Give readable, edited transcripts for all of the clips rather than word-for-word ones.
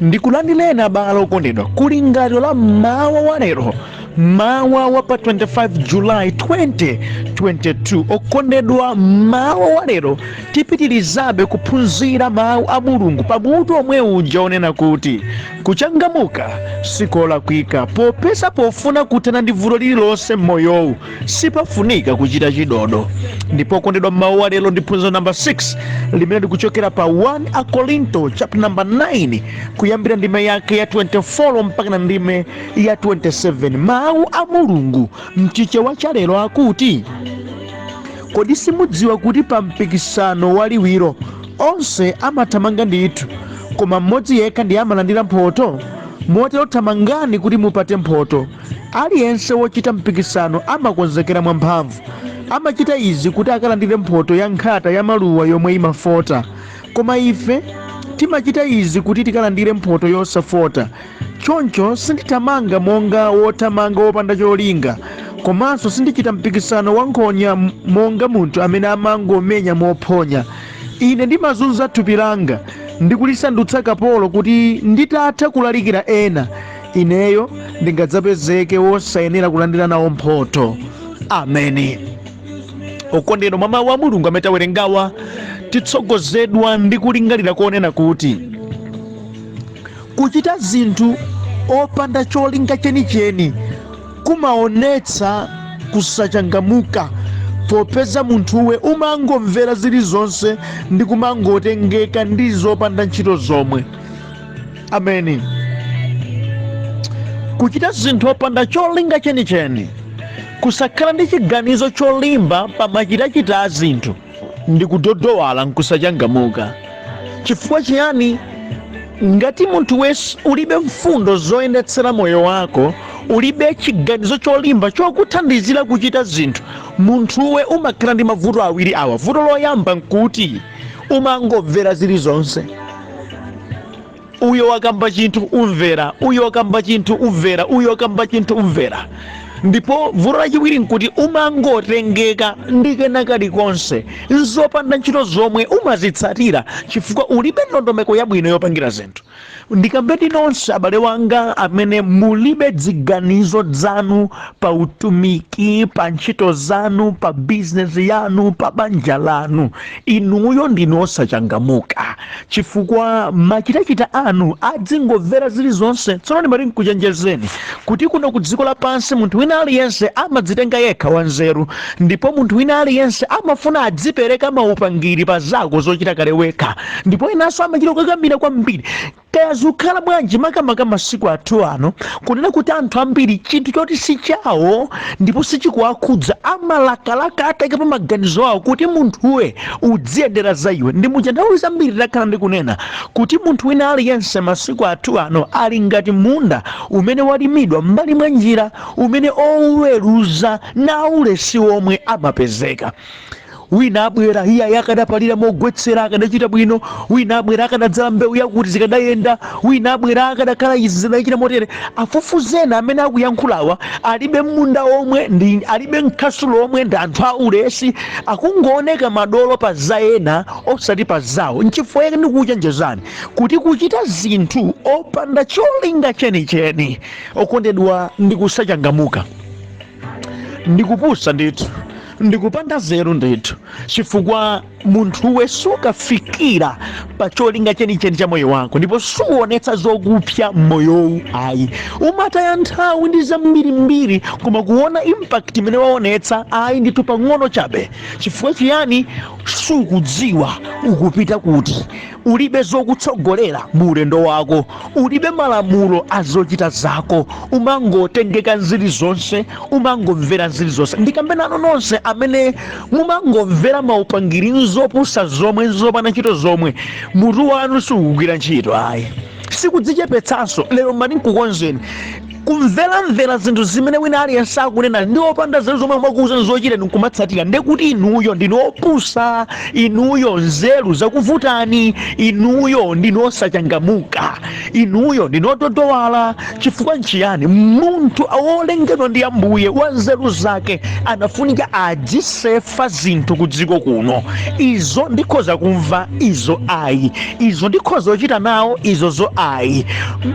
Ndikulandileni abale okondedwa kulingaliro la mawa wa lero, mawa wa pa 25 July 2022. Okondedwa, mawa wa lero tipitilizabe kuphunzira mawu a Mulungu pa mutu omwe uja onena kuti kuchangamuka sikolakwika, popeza pofuna kuthana ndi vuto lililonse m'moyowu sipafunika kuchita chidodo. Ndipo okondedwa, mawu wa lero ndi phunziro namba 6 limene likuchokera pa 1 Akorinto chapter number 9 kuyambira ndime yake ya 24 mpaka na ndime ya 27. Mawu a Mulungu mchichewa cha lero akuti, kodi simudziwa kuti pa mpikisano waliwiro onse amathamanga ndithu, koma mmodzi yekha ndiye amalandira mphotho? Motero thamangani kuti mupate mphotho. Aliyense wochita mpikisano amakonzekera mwamphamvu. Amachita izi kuti akalandire mphotho ya nkhata ya maluwa yomwe imafota. Koma ife timachita izi kuti tikalandire mphotho yosafota. Choncho sindithamanga monga wothamanga wopanda cholinga, komanso sindichita mpikisano wankhonya monga munthu amene amangomenya mophonya. Ine ndimazunza thupi langa ndikulisandutsa kapolo kuti nditatha kulalikira ena, ineyo ndingadzapezeke wosayenera kulandira nawo mphotho. Ameni. Okondedwa, mwa mawu a Mulungu amene tawerengawa titsogozedwa ndi kulingalira konena kuti kuchita zinthu opanda cholinga chenicheni kumaonetsa kusachangamuka, popeza munthuwe umangomvera zilizonse ndi kumangotengeka ndi zopanda ntchito zomwe. Ameni. Kuchita zinthu opanda cholinga chenicheni, kusakhala ndi chiganizo cholimba pamachitachita a zinthu, ndi kudodowala nkusachangamuka. Chifukwa chiyani? Ngati munthu wese ulibe mfundo zoyendetsera moyo wako, ulibe chiganizo cholimba chokuthandizira kuchita zinthu, munthuwe umakhala ndi mavuto awiri awa. Vuto loyamba nkuti umangomvera zilizonse. Uyo wakamba chinthu umvera, uyo wakamba chinthu umvera, uyo wakamba chinthu umvera. Ndipo vuto lachiwiri nkuti umangotengeka ndi kena kalikonse, nzopanda ntchito zomwe umazitsatira chifukwa ulibe ndondomeko yabwino yopangira zinthu. Ndikambeti nonse abale wanga amene mulibe ziganizo zanu pa utumiki, pa ntchito zanu, pa bizinesi yanu, pa banja lanu, inuyo ndinu osachangamuka chifukwa machitachita anu adzingomvera zilizonse. Tsono ndimati nkuchenjezeni kuti kuno ku dziko lapansi munthu wina aliyense amadzitenga yekha wanzeru, ndipo munthu wina aliyense amafuna adzipereka maupangiri pa zako zochita kale wekha, ndipo inanso amachita kukambira kwambiri. Kaya zikhala bwanji makamaka masiku athu ano kunena kuti anthu ambiri chinthu choti si chawo ndipo sichikuwakhudza amalakalaka atayika pa maganizo awo kuti munthuwe udziyendera za iwe. Ndi muja nthawi zambiri takhala ndi kunena kuti munthu wina aliyense masiku athu ano ali ngati munda umene walimidwa m'mbali mwa njira, umene ouweruza na ulesi omwe amapezeka. Wina abwera iya yakadapalira mogwetsera akadachita bwino, wina abwera akadadzala mbewu yakuti zikadayenda, wina abwera akadakhala izi zidachita motere. Afufuzena amene akuyankhulawa alibe munda omwe, ndi alibe nkhasulo omwe, ndi anthu aulesi, akungooneka madolo pa za ena osati pa zawo. Nchifukwa yake ndikuchenjezani kuti kuchita zinthu opanda cholinga chenicheni, okondedwa, ndikusachangamuka, ndikupusa ndithu, ndikupanda zero ndithu, chifukwa munthuwe sukafikira pa cholinga chenicheni cha moyo wako, ndipo suonetsa zokupsa m'moyowu. Ayi, umataya nthawi ndi zambirimbiri koma kuona impact imene waonetsa ayi ndithu pang'ono chabe. Chifukwa chiyani? Sukudziwa ukupita kuti, ulibe zokutsogolera mu ulendo wako, ulibe malamulo a zochita zako, umangotengeka nziri zonse, umangomvera nziri zonse. Ndikambenano nonse amene mumangomvera maupangiri nzopusa zomwe, nzopanda ntchito zomwe, mutu wanu sikugwira ntchito. Ayi, sikudzichepetsanso. Lero mati nkukonzeni kumveramvera zinthu zimene wina aliyense akunena ndi opanda nzeru zomwe mwakuuza zochita nkumatsatira, ndekuti inuyo ndinu opusa, inuyo nzeru zakuvutani, inuyo ndinu osachangamuka, inuyo ndinu ototowala. Chifukwa nchiyani? Munthu wolengedwa ndi Ambuye wa nzeru zake anafunika azisefa zinthu ku dziko kuno. Izo ndikhoza kumva, izo ayi. Izo ndikhoza ochita nawo, izozo ayi.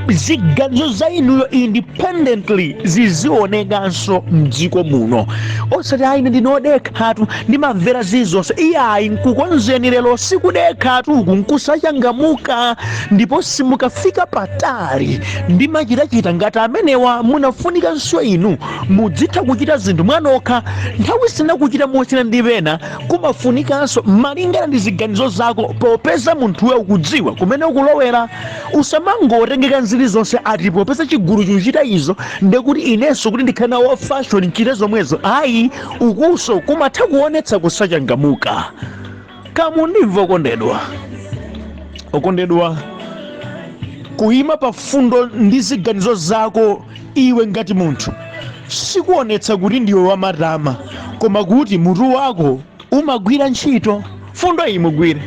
Ziganizo za inuyo independently zizionekanso mdziko muno. Osati ayi ndinodekhatu ndimamvera zizonse. Iyayi nkukonzeni lero sikudekhatu nkusachangamuka, ndipo simukafika patali ndimachitachita ngati amenewa. Munafunikanso inu mudzitha kuchita zinthu mwanokha. Nthawi sina kuchita mosiyana ndi pena kumafunikanso malingana ndi ziganizo zako, popeza munthuyo ukudziwa kumene ukulowera. Usamangotengeka nziri zonse ati popeza chigulu chuchita izo ndekuti inenso kuti ndikhale nawo fashion nchite zomwezo. Ayi, ukuso kumatha kuonetsa kusachangamuka. Kamundimva okondedwa, kuyima pafundo ndi ziganizo zako iwe ngati munthu sikuonetsa kuti ndiwe wamatama, koma kuti mutu wako umagwira ntchito. Fundo imugwire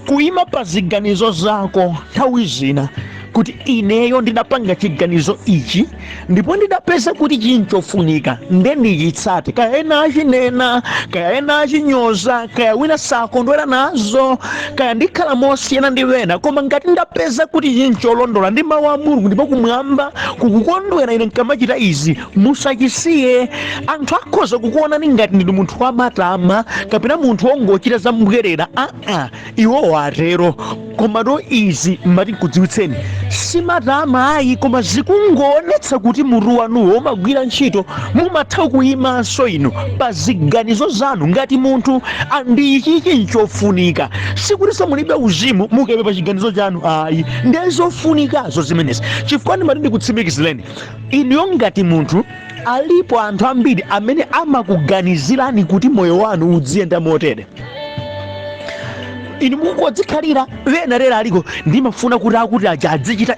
kuyima pa ziganizo zako nthawi zina kuti ineyo ndinapanga chiganizo ichi ndipo ndidapeza kuti chinchofunika nde ndichitsate. Kaya ena achinena, kaya ena achinyoza, kaya wina sakondwera nazo, kaya ndikhala mosiyana ndi wena, koma ngati ndapeza kuti chincholondola ndi mawu a Mulungu ndipo kumwamba kukukondwera ine nkamachita izi, musachisiye. Anthu akhoza kukuonani ngati ndinu munthu wamatama kapena munthu wongochita zamubwerera. Iwo watero, komatu izi mati kudziwitseni simatama ayi, koma zikungoonetsa kuti mutu wanuwo umagwira ntchito. Mumatha kuyimanso inu pa ziganizo zanu ngati munthu andichi chinchofunika. Sikuti mulibe uzimu mukebe pa chiganizo chanu, ayi, ndezofunikazo zimenezi. Chifukwa ndimati ndikutsimikizireni inuyo ngati munthu, alipo anthu ambiri amene amakuganizirani kuti moyo wanu udziyenda motere. Inu mukudzikhalira wena lero aliko ndimafuna kuti akuti aja adzichita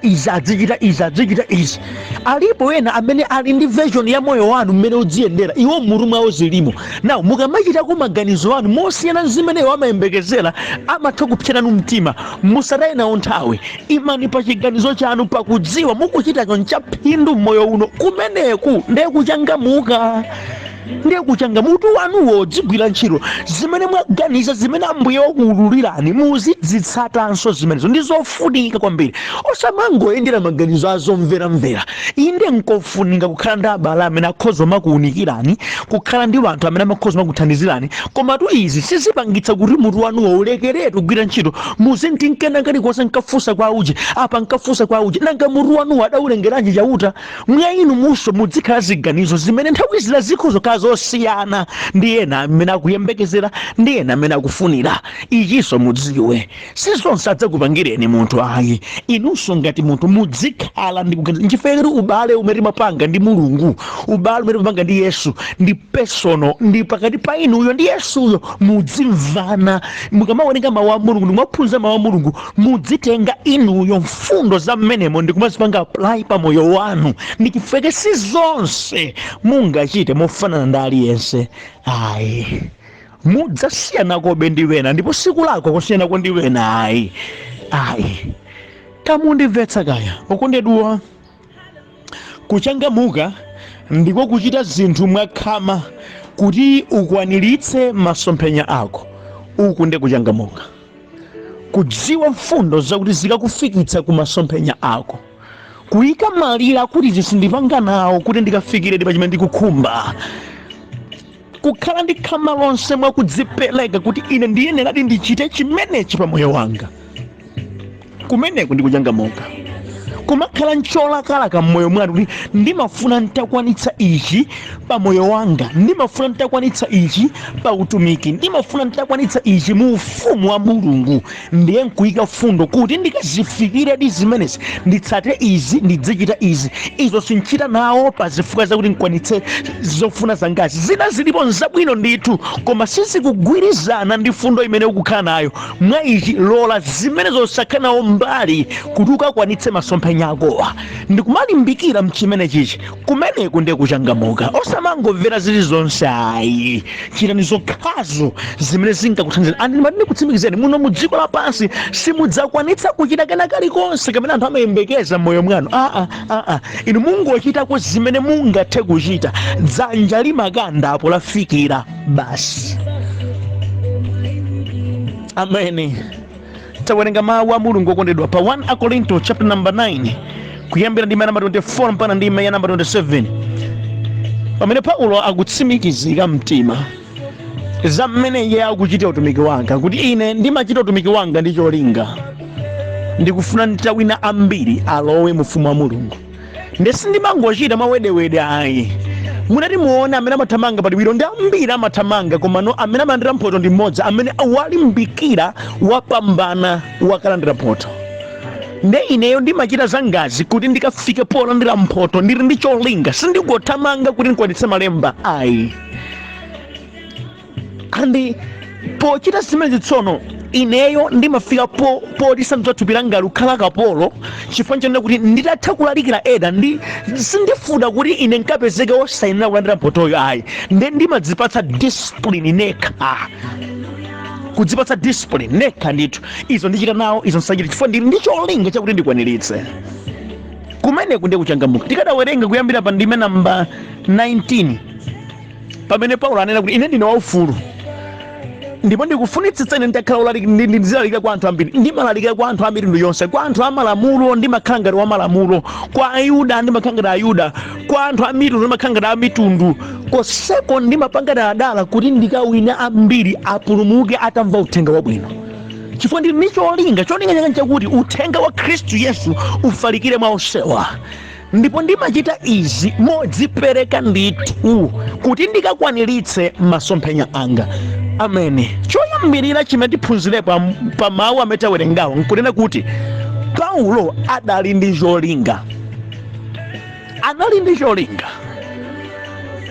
izi. Alipo wena amene ali ndi version ya moyo wanu mmene udziyendera, iwo m'mutu mwawo zilimo. Nawo mukamachitako maganizo anu mosiyana zimeneyo amayembekezera, amatha kupseranu mtima. Musataye nawo nthawi, imani pa chiganizo chanu pakudziwa mukuchita chonchaphindu m'moyo uno. Kumeneku ndiye kuchangamuka. Ndiye kuchangamuka. Mutu wanuwo dzigwira ntchito. Zimene mwaganiza, zimene Ambuye wakuululirani muzidzitsatanso zimenezo. Ndizofunika kwambiri. Osamangoyendera maganizo azomveramvera. Inde nkofunika kukhala ndi abale amene akhoza makuunikirani, kukhala ndi anthu amene amakhoza makuthandizirani, komatu izi sizipangitsa kuti mutu wanuwo ulekerere kugwira ntchito. Muzinti nkena kalikonse nkafunsa kwa uji, apa nkafunsa kwa uji, nanga mutu wanuwo adaulengeranji chauta. Mwa inu muso mudzikhala ziganizo zimene nthawi zina zikhoza zosiyana ndi ena amene akuyembekezera, ndi ena amene akufunira. Ichinso mudziwe sizonse adzakupangireni munthu ayi. Inunso ngati munthu mudzikhala ndi kuganiza. Nchifukwa ubale umene mapanga ndi Mulungu, ubale umene mapanga ndi Yesu ndi personal, ndi pakati pa inuyo ndi Yesuyo. Mudzimvana, mukamaoneka mawu a Mulungu, mwaphunzira mawu a Mulungu, mudzitenga inuyo mfundo za mmenemo ndi kumazipanga apply pa moyo wanu. Ndi chifukwa sizonse mungachite mofanana ndi aliyense, ayi. Mudzasiyanakobe ndi wena, ndipo siku lako kusiyanako ndi wena, ayi. Kamundimvetsa kaya okondedwa, kuchangamuka ndiko kuchita zinthu mwakhama kuti ukwaniritse masomphenya ako. Uku ndi kuchangamuka, kudziwa mfundo zakuti zikakufikitsa ku masomphenya ako, kuyika malira kuti zisindipanga nawo kuti ndikafikire ndi pachimene ndikukhumba, kukhala ndi khama lonse mwakudzipereka kuti ine ndiyenera ndichite chimenechi pa moyo wanga. Kumeneko ndi kuchangamuka. Kumakhala ncholakala mmoyo mwanu kuti ndimafuna nditakwanitsa ichi pa moyo wanga, ndimafuna nditakwanitsa ichi pa utumiki, ndimafuna nditakwanitsa ichi mu ufumu wa Mulungu. Ndiye nkuyika fundo kuti ndikazifikire ndi zimenezi, nditsate izi, ndidzichita izi. Izo sinchita nawo pa zifukwa zakuti nkwanitse zofuna zangazi. Zina zilipo nzabwino ndithu, koma sizikugwirizana ndi fundo imene ukukhala nayo. Mwa ichi lola zimenezo usakhala nawo mbali kuti ukakwanitse masomphenya masomphenya akowa ndikumalimbikira mchimene chichi, kumeneku ndiye kuchangamuka. Osamangomvera zilizonse ayi, chitani zokhazo zimene zingakuthandizeni. Ndimati kutsimikizeni muno mu dziko lapansi simudzakwanitsa kuchita kena kalikonse kamene anthu amayembekeza m'moyo mwanu. Inu mungochitako zimene mungathe kuchita, dzanja limakanda apo lafikira basi. Ameni. Tawerenga mawu a Mulungu okondedwa pa 1 Korinto chapter number 9 kuyambira ndime namba 24 mpaka ndime ya namba 27, pamene Paulo akutsimikizika mtima za mmene iye akuchita utumiki wanga, kuti ine ndimachita utumiki wanga ndi cholinga ndikufuna ndita wina ambiri alowe mu ufumu wa Mulungu. Ndesi ndimangochita mawedewede ayi. Munati muone amene amathamanga paliwiro ndi ambiri amathamanga, komano amene amalandira mphotho ndi mmodzi, amene walimbikira wapambana wakalandira mphotho. Nde ineyo ndimachita zangazi kuti ndikafike polandira mphotho ndili ndi cholinga, sindingothamanga kuti ndikwanitse malemba ayi. Andi pochita zimene tsono ineyo ndimafika poti sandzatupira ngati kukhala kapolo, chifukwa chanena kuti nditatha kulalikira eda sindifuna kuti ine nkapezeke wosayenera kulandira mphothoyo ayi. Nde ndimadzipatsa discipline nekha, kudzipatsa discipline nekha ndithu. Izo ndichita nawo, izo nsachita, chifukwa ndili ndi cholinga chakuti ndikwaniritse. Kumeneku ndiye kuchangamuka. Tikadawerenga kuyambira pa ndime namba 19 pamene Paulo anena kuti ine ndine waufulu ndipo ndikufunitsitsa ine ndakhala ndizilalika kwa anthu ambiri. Ndimalalika kwa anthu ambiri ndi yonse, kwa anthu amalamulo ndimakhala ngati wamalamulo, kwa Ayuda ndimakhala ngati Ayuda, kwa anthu amitundu ndimakhala ngati amitundu. Konseko ndimapanga adala kuti ndikawina ambiri apulumuke atamva uthenga wabwino, chifukwa ndili ndi cholinga changa chakuti uthenga wa Khristu Yesu ufalikire mwa onsewa. Ndipo ndimachita izi modzipereka ndithu kuti ndikakwaniritse masomphenya anga. Ameni. Choyambirira chimene tiphunzire pa mawu amene tawerengawo nkunena kuti Paulo adali ndi cholinga. Anali ndi cholinga,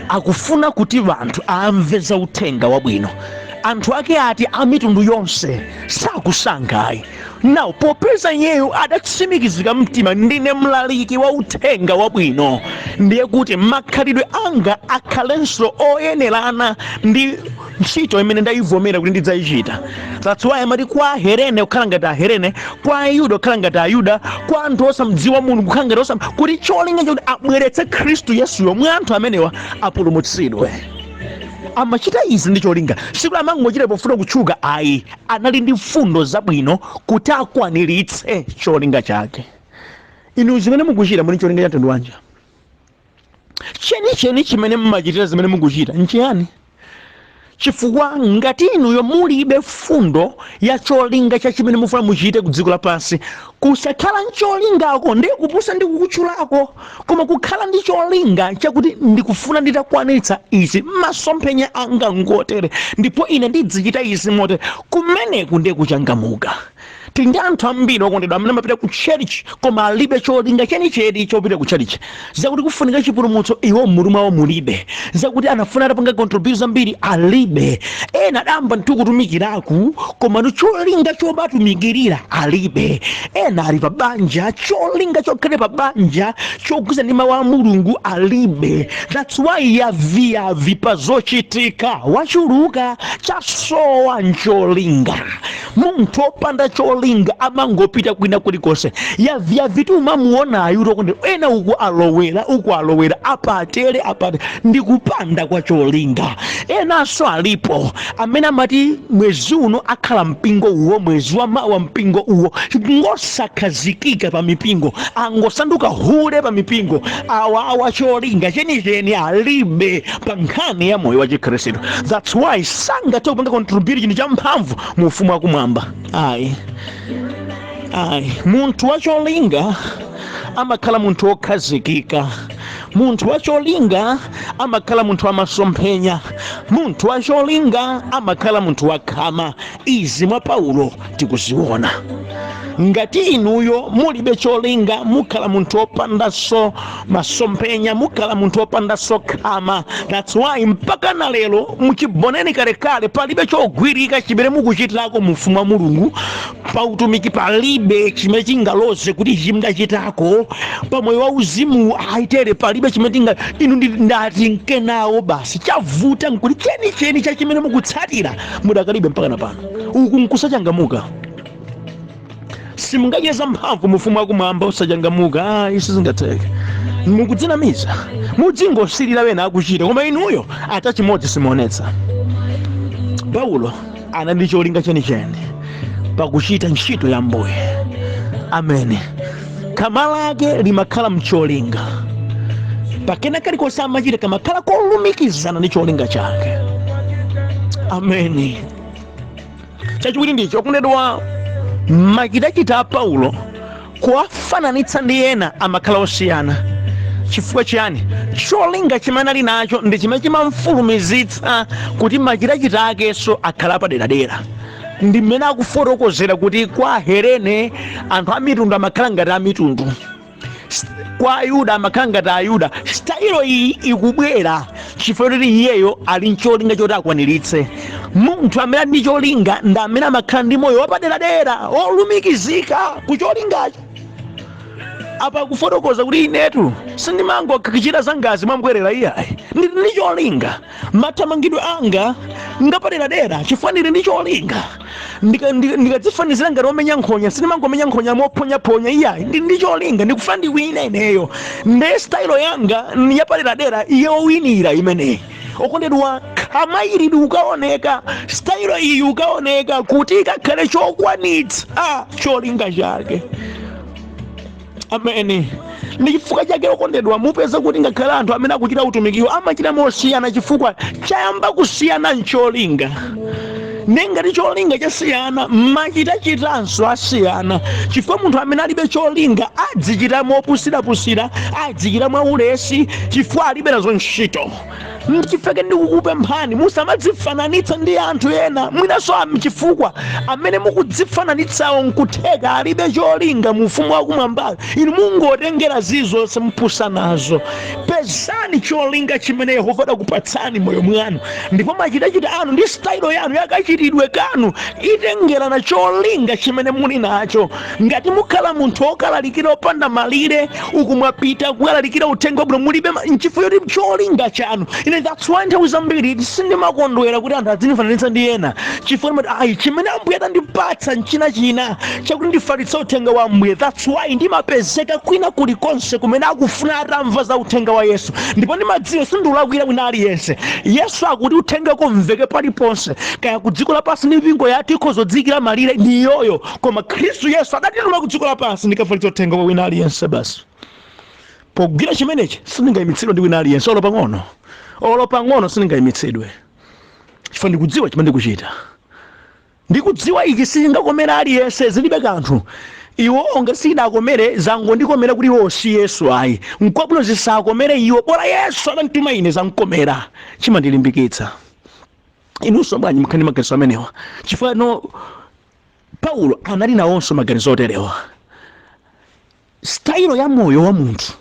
akufuna kuti anthu amve za uthenga wabwino. Anthu ake ati amitundu yonse sakusankhayi. Now popeza iyeyo adatsimikizika mtima, ndine mlaliki wa uthenga wabwino, ndiye kuti makhalidwe anga akhalenso oyenerana ndi ntchito imene ndayivomera kuti ndidzayichita. That's why amati kwa Ahelene kukhala ngati Ahelene, kwa Ayuda kukhala ngati Ayuda, kwa anthu osamdziwa Mulungu kukhala ngati kuti cholinga chakuti abweretse Khristu Yesuyo mwa anthu amenewa apulumutsidwe. Amachita izi ndi cholinga, sikuti amangochita pofuna kutchuka ayi. Anali ndi mfundo zabwino kuti akwaniritse cholinga chake. Inu zimene mukuchita muli cholinga cha mtundu wanji? Chenicheni chimene mmachitira zimene mukuchita nchiyani? Chifukwa ngati inuyo mulibe fundo ya cholinga cha chimene mufuna muchite ku dziko lapansi, kusakhala ncholinga ndiye kupusa ndi kukutchulako, koma kukhala ndi cholinga chakuti ndikufuna nditakwaniritsa izi masomphenya anga ngotere, ndipo ine ndidzichita izi motere, kumeneku ndiye kuchangamuka. Tili anthu ambiri okondedwa amene amapita ku church koma alibe cholinga chenicheni chopita ku church, zakuti kufunika chipulumutso iwo m'mutu mwawo mulibe, zakuti anafuna atapanga contributions ambiri alibe, ena adamba kutumikiraku koma ndi cholinga chobatumikirira alibe, ena ali pa banja cholinga chokhale pa banja chokuza ndi mawu a Mulungu alibe. That's why yavi pa zochitika wachuluka, chasowa ncholinga. Munthu opanda cholinga amangopita kwina kulikonse, yavitu umamuona ayuto konde ena uku alowera apatere ndi kupanda kwa cholinga. Enanso alipo amene amati mwezi uno akhala mpingo uwo, mwezi wa mawa mpingo uwo, ngosakhazikika pa mipingo, angosanduka hule pa mipingo. Awa cholinga chenicheni alibe pa nkhani ya moyo wa Chikhristu. That's why sangathe kupanga contribute chinthu cha mphamvu mu ufumu wakumwamba. Ayi, munthu wa cholinga amakhala munthu wokhazikika, munthu wacholinga amakhala munthu wamasomphenya, munthu wacholinga amakhala munthu wakhama. Izi mwa Paulo tikuziona. Ngati inuyo mulibe cholinga, mukhala munthu wopandanso masomphenya, mukhala munthu wopandanso khama. That's why mpaka na lero muchiboneni kalekale palibe chogwirika chimene mukuchitako mu ufumu wa Mulungu. Pa utumiki palibe chimene chingaloze kuti chimdachitako. Pa moyo wa uzimu aitere palibe chimene inu ndati nkenawo basi. Chavuta nkuti chenicheni cha chimene mukutsatira mudakalibe mpaka na pano. Uku nkusachangamuka. Simungacheza mphamvu mufumu wakumwamba usachangamuka. Isi zingatheke. Mukudzinamiza, mudzingosirira wena akuchita, koma inuyo ata chimodzi simuonetsa. Paulo anali cholinga chenicheni pakuchita ntchito ya Ambuye. Ameni. Khama lake limakhala mcholinga. Pakena kalikonse amachita kamakhala kolumikizana ndi cholinga chake. Ameni. Chachiwiri ndicho kunenedwa machitachita a Paulo kuwafananitsa ndi ena amakhala osiyana. Chifukwa chiyani? Cholinga chimene ali nacho ndi chimene chimamfulumizitsa kuti machitachita akenso akhala paderadera. Ndi mmene akufotokozera kuti kwa Helene anthu a mitundu amakhala ngati a mitundu, kwa Ayuda amakhala ngati Ayuda. Stayilo iyi ikubwera chifukwa kuti iyeyo ali ncholinga choti akwaniritse. Munthu amene ali ndi cholinga ndi amene amakhala ndi moyo wapaderadera olumikizika ku cholingacho. Apa kufotokoza kuti inetu sindimangokuchita zangazi mwambwerera iyayi, ndili ndi cholinga. Mathamangidwe anga ngapaderadera chifukwa ndili ndi cholinga. Ndikadzifanizira ngati omenya nkhonya, sindimangomenya nkhonya mophonyaponya iyayi, ndili ndi cholinga, ndikufuna ndiwine ineyo. Nde stayilo yanga yapaderadera iye owinira imeneyi. Okondedwa, khama ili ukaoneka, stayilo iyi ukaoneka kuti ikakhale chokwanitsa cholinga chake. Ameni. Ndi chifukwa chake okondedwa mupeza kuti ngakhale anthu amene akuchita utumikiwo amachita mosiyana chifukwa chayamba kusiyana ncholinga. Nengati cholinga chasiyana, machitachitanso asiyana. Chifukwa munthu amene alibe cholinga adzichita mopusirapusira, adzichita mwaulesi chifukwa alibe nazo ntchito. Chifukwa ndikukupemphani musamadzifananitsa ndi anthu ena. Mwinanso chifukwa amene mukudzifananitsawo nkutheka alibe cholinga mu ufumu wakumwamba. Inu mungotengera zizonse mupusa nazo. Pezani cholinga chimene Yehova adakupatsani moyo mwanu, ndipo machitachita anu ndi stayilo yanu yakachitidwe kanu itengera na cholinga chimene muli nacho. Ngati mukhala munthu okalalikira opanda malire, uku mwapita kukalalikira uthenga wabwino mulibe nchifukwa yoti cholinga chanu. That's why nthawi zambiri sindimakondwera kuti anthu adzifananitsa ndi ena. Chifukwa chimene Ambuye adandipatsa nchina chakuti ndifalitsa uthenga wa Ambuye. That's why ndimapezeka kwina kulikonse kumene akufuna atamva za uthenga wa Yesu. Ndipo ndimadziwa sindiulakwira wina aliyense. Yesu akuti uthenga kumveke paliponse, kaya ku dziko lapansi ndi mpingo yati ikhozodzikira malire ndi iyoyo. Koma Khristu Yesu adatituma ku dziko lapansi ndikafalitsa uthenga wa wina aliyense basi. Pogwira chimenechi sindingayimitsidwe ndi wina aliyense olo pang'ono sindingayimitsidwe. Chifukwa ndikudziwa chimene ndikuchita. Ndikudziwa ichi singakomera aliyense, zilibe kanthu. Iwo onge sidakomere zango ndikomera kuti iwo si Yesu ayi. Nkobwino zisakomere iwo, bora Yesu adandituma ine zankomera. Chimandilimbikitsa. Inunso bwanji mukhani maganizo amenewa. Chifukwa Paulo anali nawonso maganizo oterewa. Stayilo ya moyo wa munthu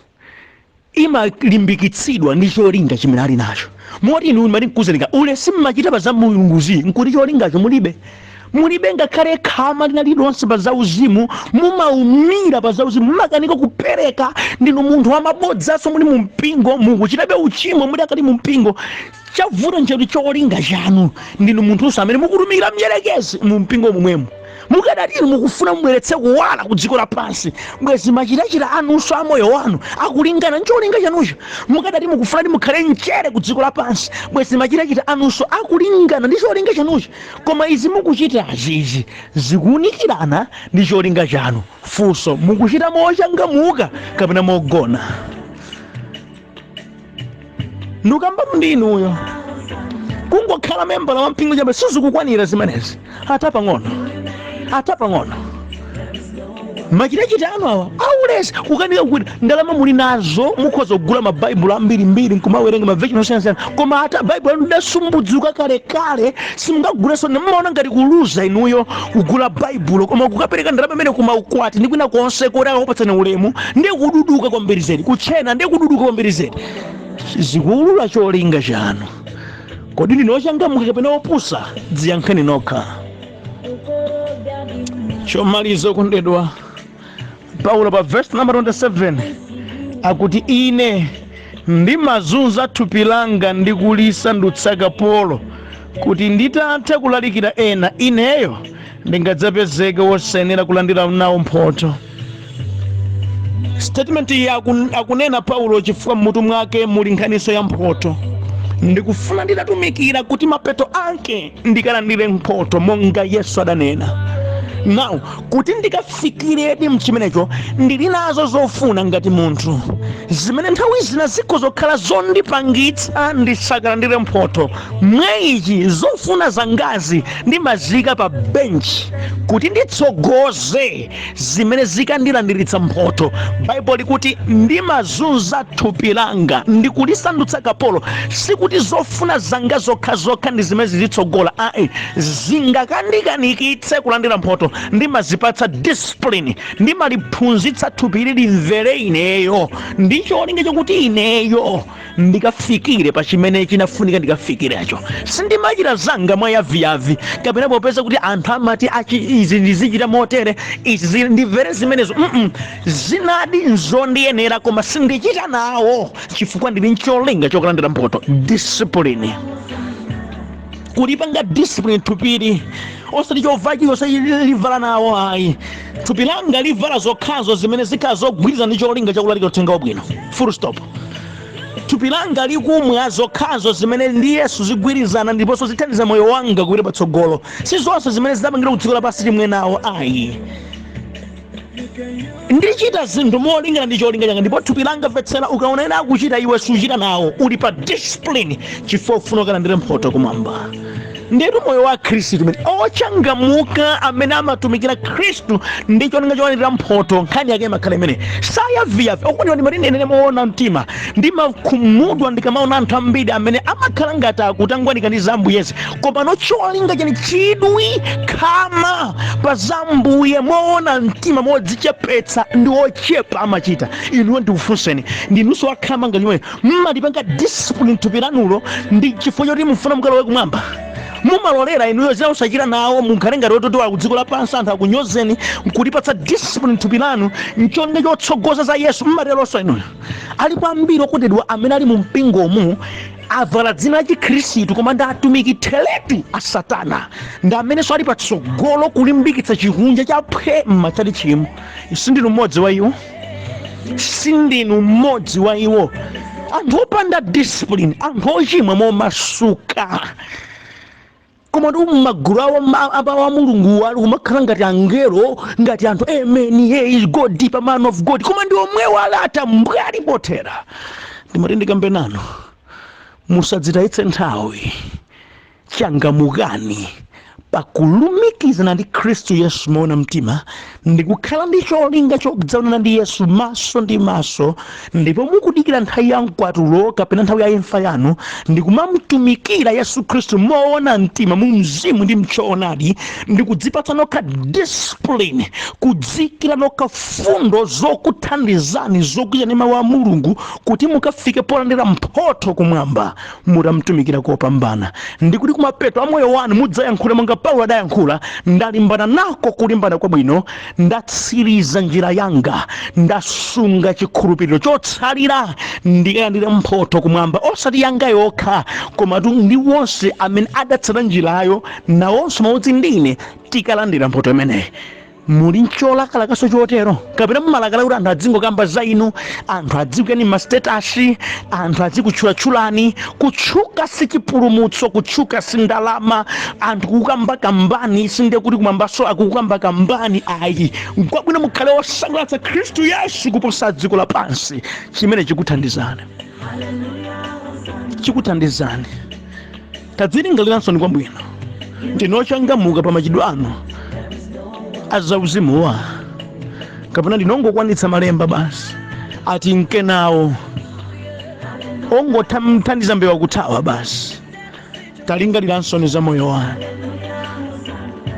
imalimbikitsidwa ndi cholinga chimene ali nacho. Moti inu mali nkuzalika ule simmachita pa za mulunguzi nkuti cholingacho mulibe ngakhale khama linali lonse pa za uzimu, mumaumira pa za uzimu, mumakanika kupereka. Ndinu munthu wamabodzaso muli mu mpingo, mukuchitabe uchimo muli akati mu mpingo. Chavuta nchoti cholinga chanu. Ndinu munthu amene mukutumikira mdierekezi mu mpingo momwemo. Mukadati mukufuna mubweretse kuwala ku dziko lapansi, bwezi machitachita anunso a moyo wanu akulingana ncholinga chanucho. Mukadati mukufuna ndi mukhale mchere ku dziko lapansi, bwezi machitachita anunso akulingana ndi cholinga chanucho. Koma izi mukuchita azizi zikuunikirana ndi cholinga chanu. Funso, mukuchita mochangamuka kapena mogona? Ndukambatu ndi inuyo kungokhala membala wa mpingo chabe sizikukwanira zimenezi. Hata pang'ono machitachita anu awa jobless ukanika kuti ndalama muli nazo mukhoza kugula mabaibulo ambirimbiri nkumawerenga mavechino osiyanasiyana koma ata baibulo anu lidasumbudzuka kalekale simungaguleso mmaona ngati kuluza inuyo kugula baibulo koma kukapereka ndalama imene kumaukwati ndi kwina konse kuti akakupatsani ulemu ndiye kududuka kwambiri zedi kuchena ndiye kududuka kwambiri zedi zikuulula cholinga chanu kodi ndinochangamuka kapena opusa dziyankheni nokha. Chomalizo kundedwa Paulo pa verse number 27 akuti ine ndimazunza thupi langa ndi kulisandutsa kapolo kuti nditatha kulalikira ena ineyo ndingadzapezeke wosayenera kulandira nawo mphotho. Statement iyi akunena Paulo chifukwa mmutu mwake muli nkhaniso ya mphotho. Ndikufuna ndidatumikira kuti mapeto ake ndikalandire mphotho monga Yesu adanena. Now kuti ndikafikiredi mchimenecho ndili nazo zofuna ngati munthu zimene nthawi zina zikhozokhala zondipangitsa ndisakalandire mphotho. Mwayichi zofuna zangazi ndimazika pa benchi kuti nditsogoze zimene zikandilandiritsa mphotho. Bible likuti ndimazunza thupi langa ndikulisandutsa kapolo, sikuti zofuna zanga zokhazokha ndi zimene zilitsogola zingakandikanikitse kulandira mphotho. Ndimazipatsa discipline, ndimaliphunzitsa thupi ili limvere ineyo ndi cholinga chokuti ineyo ndikafikire pa chimene chinafunika ndikafikirecho. Sindimachita zanga mwayaviyavi kapena popeza kuti anthu amati izi ndizichita motere izi ndimvere zimenezo. Zinadi nzondiyenera koma sindichita nawo chifukwa ndili ncholinga chokulandira mphotho. Discipline, kulipanga discipline thupili osati chovachiro livala nawo ayi. Thupi langa livala zokhazo zimene zikhala zogwirizana ndi cholinga chakulalikira uthenga wabwino. Full stop. Thupi langa likumwa zokhazo zimene ndi Yesu zigwirizana ndiponso zithandiza moyo wanga kupita patsogolo, si zonse zimene zidapangira kudziko lapansi limwe nawo ayi. Ndichita zinthu molingana ndi cholinga changa ndipo thupi langa mvetsera ukaona ena akuchita iwe suchita nawo uli pa discipline chifukwa ufuna ukalandire mphotho kumwamba. Ndetu moyo wa Khristu mene ochangamuka amene amatumikira Khristu ndi cholinga cholandira mphotho nkhani yake imakhala imene sayaviyavi. Okondedwa ndimati ndinene moona mtima ndimakhumudwa ndikamaona anthu ambiri amene amakhala ngati akutangwanika ndi zambuyezi koma cholinga chani chidwi khama pa zambuye moona mtima modzichepetsa ndi ochepa amachita. Inuwo ndikufunseni ndinunso wakhama ngati imene mmalipanga discipline thupi lanulo ndi chifukwa choti mufuna mukalowe kumwamba. Mumalolera inuyo zina usachita nawo munkhale ngati ototola kudziko lapansi anthu akunyozeni nkulipatsa discipline thupi lanu ncholinga chotsogoza za Yesu. Mmatelonso inuyo alipo ambiri okondedwa amene ali mu mpingomu avala dzina la Chikhristu koma ndi atumiki theletu a Satana, ndi amenenso ali patsogolo kulimbikitsa chihunja cha phe m'machali chimo. Sindinu mmodzi wa iwo, sindinu mmodzi wa iwo. Anthu opanda discipline, anthu ochimwa momasuka koma ndi magulu awo a Mulungu ali kumakhala ngati angelo, ngati anthu amen, he is God, deeper man of God, koma ndi omwewo alata mbwali potera. Ndimati ndikambe nanu musadzitayitse nthawi, changamukani pakulumikizana ndi Khristu Yesu moona mtima ndikukhala ndi cholinga chokudzaonana ndi Yesu maso ndi maso, ndipo mukudikira nthawi ya mkwatulo kapena nthawi ya imfa yanu ndikumamutumikira Yesu Khristu moona mtima mu mzimu ndi mchoonadi, ndikudzipatsa nokha discipline, kudzikira nokha fundo zokuthandizani zokwiya ndi mawu a Mulungu kuti mukafike polandira mphotho kumwamba mutamtumikira kopambana. Ndikuti kumapeto a moyo wanu mudzayankhula monga Paulo adayankhula, ndalimbana nako kulimbana kwabwino, ndatsiriza njira yanga, ndasunga chikhulupiriro chotsalira ndikalandira mphotho kumwamba. Osati yanga yokha koma ndi wonse amene adatsala njirayo nawonso mawodzi ndine tikalandira mphotho imeneyi. Muli ncholakalakanso chotero kapena mmalakala kuti anthu adzingokamba za inu, anthu adzikuyani mastatasi, anthu adzikutchulatchulani? Kutchuka si chipulumutso, kutchuka si ndalama. Anthu kukamba kambani sinde kuti kumwambaso akukamba kambani ayi. Kwabwino mukhale osangalatsa Khristu Yesu kuposa dziko lapansi. Chimene chikuthandizani, chikuthandizani. Tadzilingaliransoni ni kwabwino ndinochangamuka pa machidwe anu azauzimuwa kapena ndinongokwanitsa malemba basi ati nkenawo ongothandiza mbewa kuthawa basi. Talingaliranso za moyo wanu.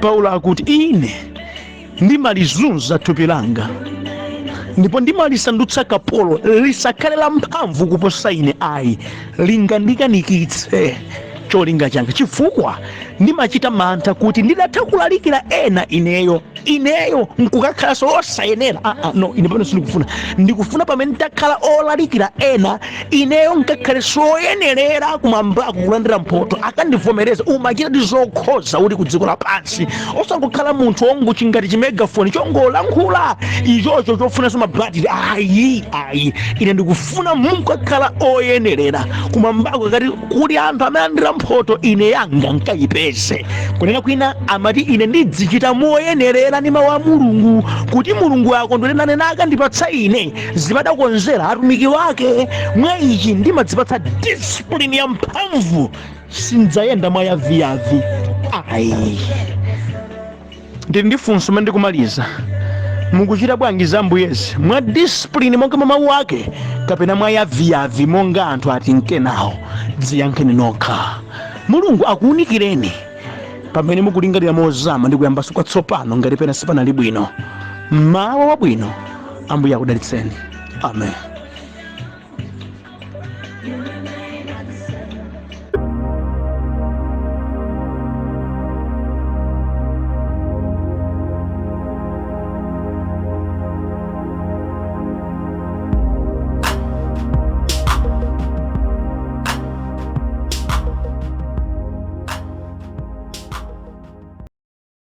Paulo akuti ine ndimalizunza thupi langa ndipo ndimalisandutsa kapolo lisakhale la mphamvu kuposa ine ayi, lingandikanikitse cholinga changa, chifukwa ndimachita mantha kuti ndidatha kulalikira ena ineyo nkukakhalanso osayenera. No, ine pamene ndikufuna pamene ndakhala olalikira ena ineyo nkakhale soyenerera kumwambako kulandira mphotho akandivomereza. Umachita ndi zokhoza uli ku dziko lapansi, osangokhala munthu wonguchi ngati chimegafoni chongolankhula ichocho chofunanso mabhatiri. Ayi, ine ndikufuna mukakhala oyenerera kumwambako ngati kuli anthu amene alandira mphotho ine yanga nkayipeze. Kunena kwina amati ine ndidzichita moyenerera ndi mawu a Mulungu, kuti Mulungu akondwere nane nakandipatsa ine zimadakonzera atumiki wake. Mwa ichi ndimadzipatsa discipline ya mphamvu, sindzayenda mwa yaviyavi. Ayi, ndili ndi funso mene ndikumaliza. Mukuchita bwanji za Ambuyezi? Mwa discipline monga mawu ake kapena mwa yaviyavi monga anthu ati nkenawo? Dziyankheni nokha. Mulungu akuunikireni pamene mukulingalira mozama ndi kuyambanso kwatsopano ngati pena sipanali bwino. Mawa wabwino. Ambuye akudalitseni. Amen.